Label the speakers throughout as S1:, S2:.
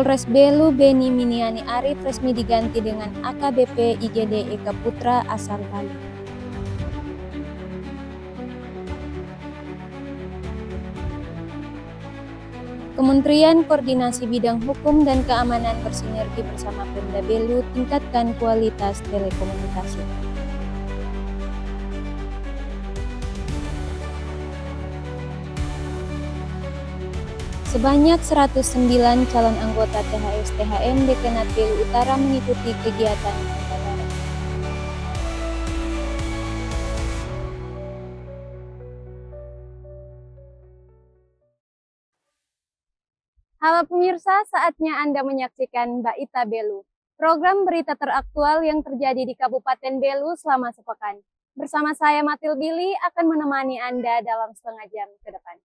S1: Kapolres Belu Beni Miniani Arif resmi diganti dengan AKBP IGD Eka Putra asal Bali. Kementerian Koordinasi Bidang Hukum dan Keamanan bersinergi bersama Pemda Belu tingkatkan kualitas telekomunikasi. Sebanyak 109 calon anggota THS-THM Dekanat Belu Utara mengikuti kegiatan angkatan. Halo pemirsa, saatnya Anda menyaksikan Mbak Ita Belu, program berita teraktual yang terjadi di Kabupaten Belu selama sepekan. Bersama saya Matil Billy akan menemani Anda dalam setengah jam ke depan.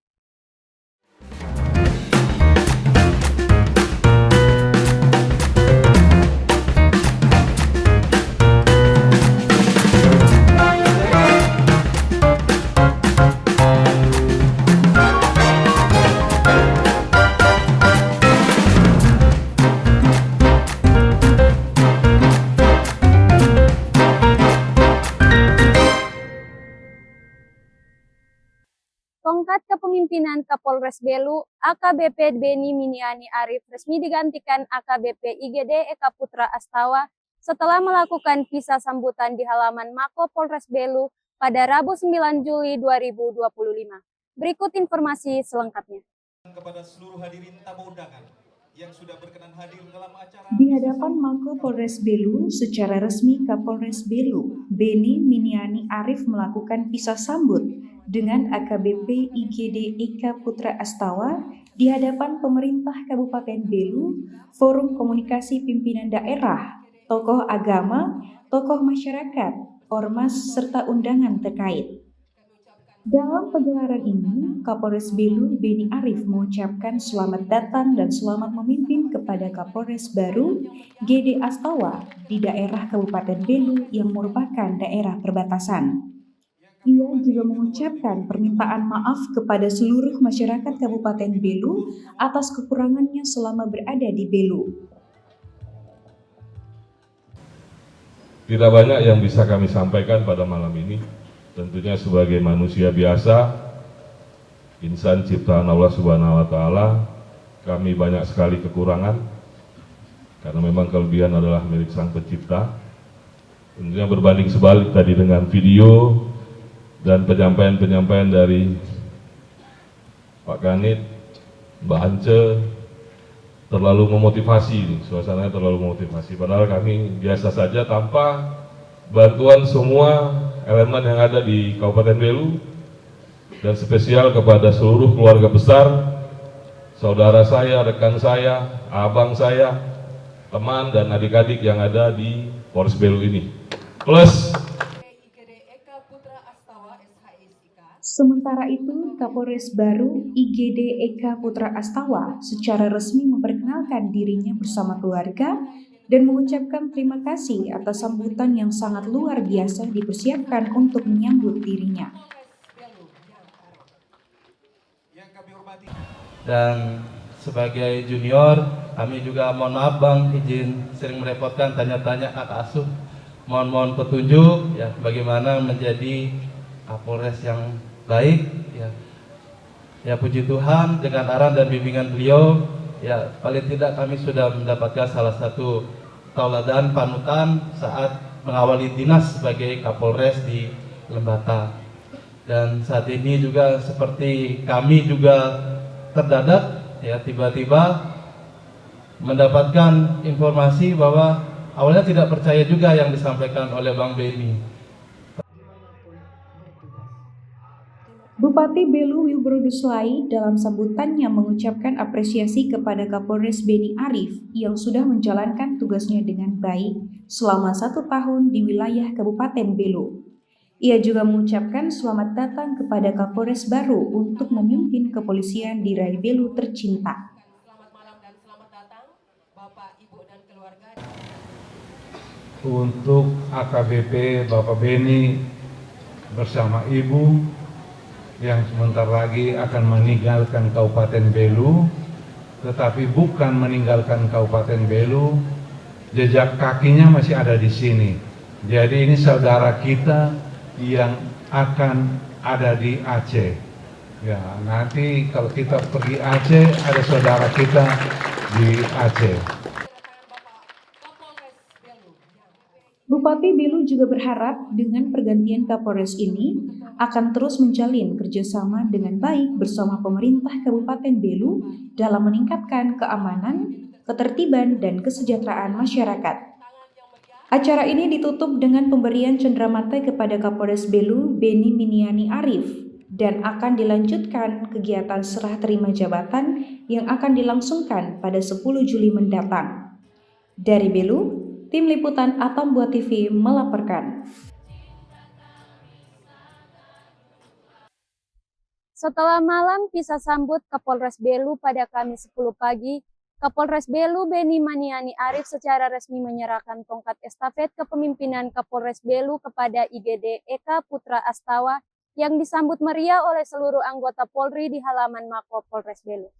S1: Tongkat kepemimpinan Kapolres Belu, AKBP Beni Miniani Arif resmi digantikan AKBP IGD Eka Putra Astawa setelah melakukan visa sambutan di halaman Mako Polres Belu pada Rabu 9 Juli 2025. Berikut informasi selengkapnya.
S2: Kepada seluruh hadirin tamu undangan yang sudah berkenan hadir dalam acara
S3: di hadapan Mako Polres Belu, secara resmi Kapolres Belu Beni Miniani Arif melakukan visa sambut dengan AKBP IGD Eka Putra Astawa di hadapan pemerintah Kabupaten Belu, forum komunikasi pimpinan daerah, tokoh agama, tokoh masyarakat, ormas serta undangan terkait. Dalam pegelaran ini, Kapolres Belu Beni Arif mengucapkan selamat datang dan selamat memimpin kepada Kapolres baru GD Astawa di daerah Kabupaten Belu yang merupakan daerah perbatasan. Ia juga mengucapkan permintaan maaf kepada seluruh masyarakat Kabupaten Belu atas kekurangannya selama berada di Belu.
S4: Tidak banyak yang bisa kami sampaikan pada malam ini. Tentunya sebagai manusia biasa, insan ciptaan Allah Subhanahu wa Ta'ala, kami banyak sekali kekurangan, karena memang kelebihan adalah milik Sang Pencipta. Tentunya berbanding sebalik tadi dengan video dan penyampaian-penyampaian dari Pak Kanit, Mbak Ance, terlalu memotivasi, suasananya terlalu memotivasi. Padahal kami biasa saja tanpa bantuan semua elemen yang ada di Kabupaten Belu, dan spesial kepada seluruh keluarga besar, saudara saya, rekan saya, abang saya, teman dan adik-adik yang ada di Polres Belu ini. Plus
S3: sementara itu, Kapolres baru IGD Eka Putra Astawa secara resmi memperkenalkan dirinya bersama keluarga dan mengucapkan terima kasih atas sambutan yang sangat luar biasa dipersiapkan untuk menyambut dirinya.
S5: Dan sebagai junior, kami juga mohon maaf Bang, izin sering merepotkan tanya-tanya Kak Asuh. Mohon petunjuk ya bagaimana menjadi Kapolres yang baik ya. Ya puji Tuhan dengan arahan dan bimbingan beliau ya paling tidak kami sudah mendapatkan salah satu tauladan panutan saat mengawali dinas sebagai Kapolres di Lembata. Dan saat ini juga seperti kami juga terdadak ya tiba-tiba mendapatkan informasi bahwa awalnya tidak percaya juga yang disampaikan oleh Bang Beni.
S3: Bupati Belu Wilbroduslai dalam sambutannya mengucapkan apresiasi kepada Kapolres Beni Arif yang sudah menjalankan tugasnya dengan baik selama 1 tahun di wilayah Kabupaten Belu. Ia juga mengucapkan selamat datang kepada Kapolres baru untuk memimpin kepolisian di Rai Belu tercinta.
S6: Selamat malam dan selamat datang Bapak, Ibu, dan keluarga.
S7: Untuk AKBP Bapak Beni bersama Ibu yang sebentar lagi akan meninggalkan Kabupaten Belu, tetapi bukan meninggalkan Kabupaten Belu. Jejak kakinya masih ada di sini. Jadi ini saudara kita yang akan ada di Aceh. Ya, nanti kalau kita pergi Aceh, ada saudara kita di Aceh.
S3: Bupati Belu juga berharap dengan pergantian Kapolres ini akan terus menjalin kerjasama dengan baik bersama pemerintah Kabupaten Belu dalam meningkatkan keamanan, ketertiban, dan kesejahteraan masyarakat. Acara ini ditutup dengan pemberian cenderamata kepada Kapolres Belu, Beni Miniani Arif, dan akan dilanjutkan kegiatan serah terima jabatan yang akan dilangsungkan pada 10 Juli mendatang. Dari Belu, Tim Liputan Atambua TV melaporkan.
S1: Setelah malam pisah sambut Kapolres Belu pada Kamis 10 pagi, Kapolres Belu Beni Maniani Arif secara resmi menyerahkan tongkat estafet kepemimpinan Kapolres Belu kepada IGD Eka Putra Astawa yang disambut meriah oleh seluruh anggota Polri di halaman Mako Polres Belu.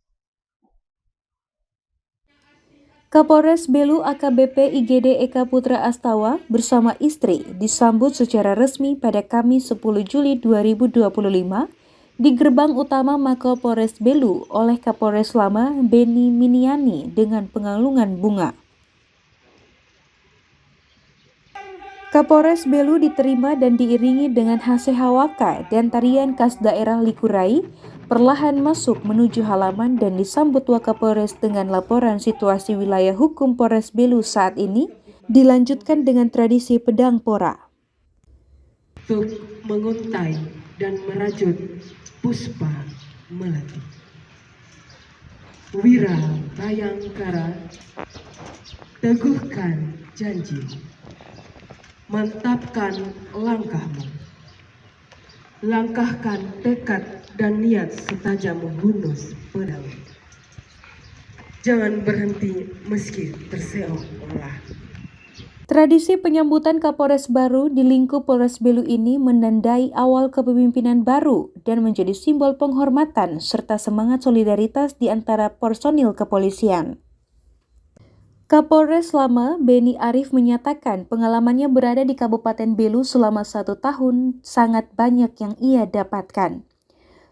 S1: Kapolres Belu AKBP IGD Eka Putra Astawa bersama istri disambut secara resmi pada Kamis 10 Juli 2025 di gerbang utama Mako Polres Belu oleh Kapolres Lama Beni Miniani dengan pengalungan bunga. Kapolres Belu diterima dan diiringi dengan hasehawaka dan tarian khas daerah Likurai, perlahan masuk menuju halaman dan disambut Wakapolres dengan laporan situasi wilayah hukum Polres Belu saat ini, dilanjutkan dengan tradisi pedang pora.
S6: Untuk menguntai dan merajut puspa melati. Wira Bayangkara, teguhkan janji, mantapkan langkahmu, langkahkan tekad dan niat setajam hunus pedang. Jangan berhenti meski terseok lelah.
S1: Tradisi penyambutan Kapolres baru di lingkup Polres Belu ini menandai awal kepemimpinan baru dan menjadi simbol penghormatan serta semangat solidaritas di antara personil kepolisian. Kapolres Lama Beni Arif menyatakan pengalamannya berada di Kabupaten Belu selama 1 tahun sangat banyak yang ia dapatkan.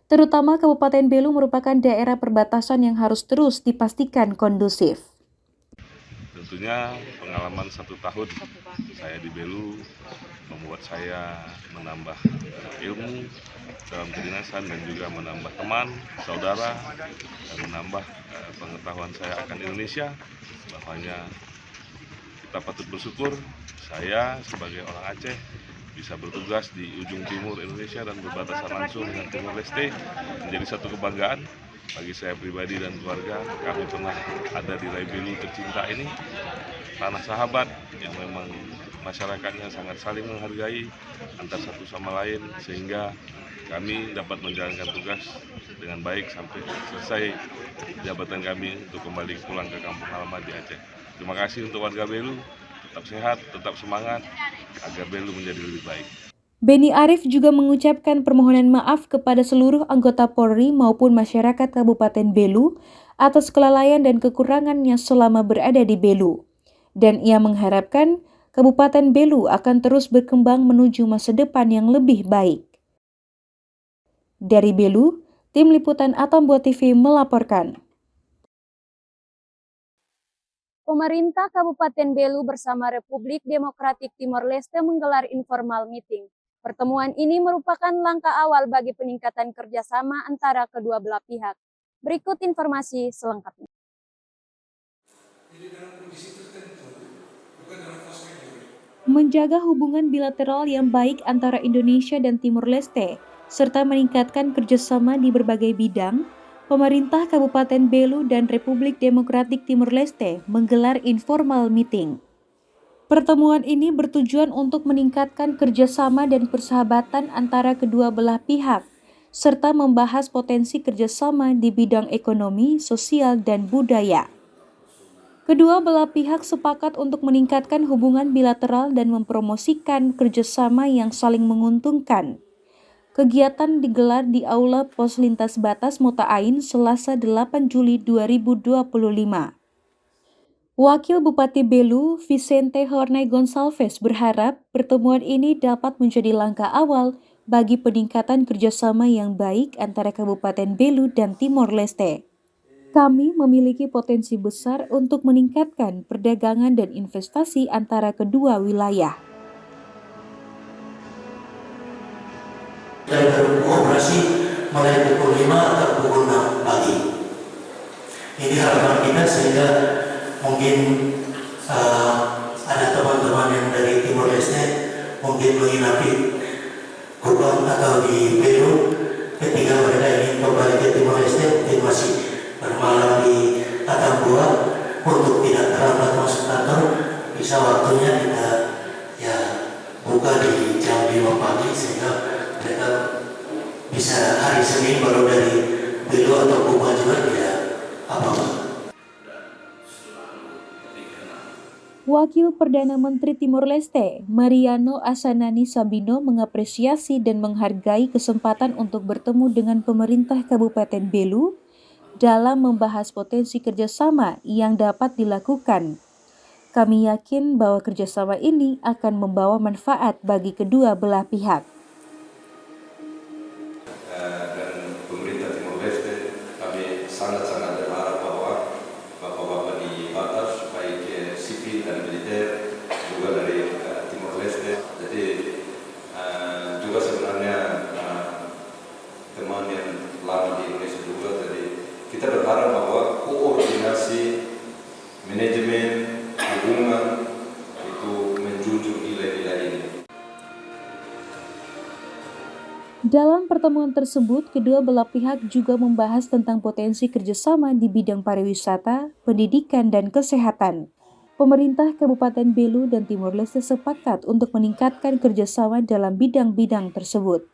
S1: Terutama Kabupaten Belu merupakan daerah perbatasan yang harus terus dipastikan kondusif.
S4: Tentunya pengalaman 1 tahun saya di Belu membuat saya menambah ilmu dalam kedinasan dan juga menambah teman, saudara, dan menambah pengetahuan saya akan Indonesia. Bahwanya kita patut bersyukur saya sebagai orang Aceh bisa bertugas di ujung timur Indonesia dan berbatasan langsung dengan Timor Leste, menjadi satu kebanggaan bagi saya pribadi dan keluarga. Kami pernah ada di Rai Belu tercinta ini, tanah sahabat yang memang masyarakatnya sangat saling menghargai antar satu sama lain, sehingga kami dapat menjalankan tugas dengan baik sampai selesai jabatan kami untuk kembali pulang ke kampung halaman di Aceh. Terima kasih untuk warga Belu, tetap sehat, tetap semangat agar Belu menjadi lebih baik.
S1: Beni Arif juga mengucapkan permohonan maaf kepada seluruh anggota Polri maupun masyarakat Kabupaten Belu atas kelalaian dan kekurangannya selama berada di Belu. Dan ia mengharapkan Kabupaten Belu akan terus berkembang menuju masa depan yang lebih baik. Dari Belu, Tim Liputan Atambua TV melaporkan. Pemerintah Kabupaten Belu bersama Republik Demokratik Timor Leste menggelar informal meeting. Pertemuan ini merupakan langkah awal bagi peningkatan kerjasama antara kedua belah pihak. Berikut informasi selengkapnya. Menjaga hubungan bilateral yang baik antara Indonesia dan Timor Leste, serta meningkatkan kerjasama di berbagai bidang, pemerintah Kabupaten Belu dan Republik Demokratik Timor Leste menggelar informal meeting. Pertemuan ini bertujuan untuk meningkatkan kerjasama dan persahabatan antara kedua belah pihak, serta membahas potensi kerjasama di bidang ekonomi, sosial, dan budaya. Kedua belah pihak sepakat untuk meningkatkan hubungan bilateral dan mempromosikan kerjasama yang saling menguntungkan.
S3: Kegiatan digelar di Aula Pos Lintas Batas Mota Ain Selasa 8 Juli 2025. Wakil Bupati Belu, Vicente Hornay Gonçalves berharap pertemuan ini dapat menjadi langkah awal bagi peningkatan kerjasama yang baik antara Kabupaten Belu dan Timor Leste. Kami memiliki potensi besar untuk meningkatkan perdagangan dan investasi antara kedua wilayah.
S8: Dan beroperasi mulai pukul 5 atau pukul 6 pagi. Ini harapan kita sehingga mungkin ada teman-teman yang dari Timor Leste mungkin menginapi Kupang atau di Belu ketika mereka ingin kembali ke Timor Leste mungkin masih bermalam di Atambua untuk tidak terlambat masuk kantor, bisa waktunya kita ya buka di jam 5 pagi sehingga mereka bisa hari Senin baru dari Belu atau Kupang juga tidak apa-apa.
S3: Wakil Perdana Menteri Timor Leste, Mariano Asanani Sabino mengapresiasi dan menghargai kesempatan untuk bertemu dengan pemerintah Kabupaten Belu dalam membahas potensi kerjasama yang dapat dilakukan. Kami yakin bahwa kerjasama ini akan membawa manfaat bagi kedua belah pihak.
S9: Dan pemerintah Timor Leste, kami sangat-sangat berharap bahwa bapak-bapak di batas, baik sipil dan militer, juga dari Timor Leste. Jadi juga sebenarnya teman yang lama di Indonesia juga. Jadi kita berharap bahwa koordinasi, manajemen, hubungan itu menjunjung nilai-nilai ini.
S3: Dalam pertemuan tersebut, kedua belah pihak juga membahas tentang potensi kerjasama di bidang pariwisata, pendidikan, dan kesehatan. Pemerintah Kabupaten Belu dan Timor Leste sepakat untuk meningkatkan kerjasama dalam bidang-bidang tersebut.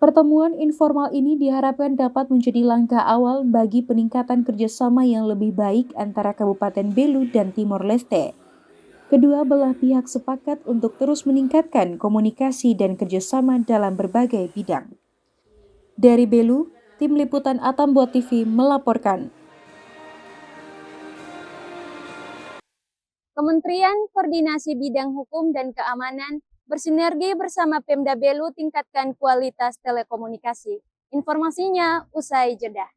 S3: Pertemuan informal ini diharapkan dapat menjadi langkah awal bagi peningkatan kerjasama yang lebih baik antara Kabupaten Belu dan Timor Leste. Kedua belah pihak sepakat untuk terus meningkatkan komunikasi dan kerjasama dalam berbagai bidang. Dari Belu, Tim Liputan Atambua TV melaporkan.
S1: Kementerian Koordinasi Bidang Hukum dan Keamanan bersinergi bersama Pemda Belu tingkatkan kualitas telekomunikasi. Informasinya usai jeda.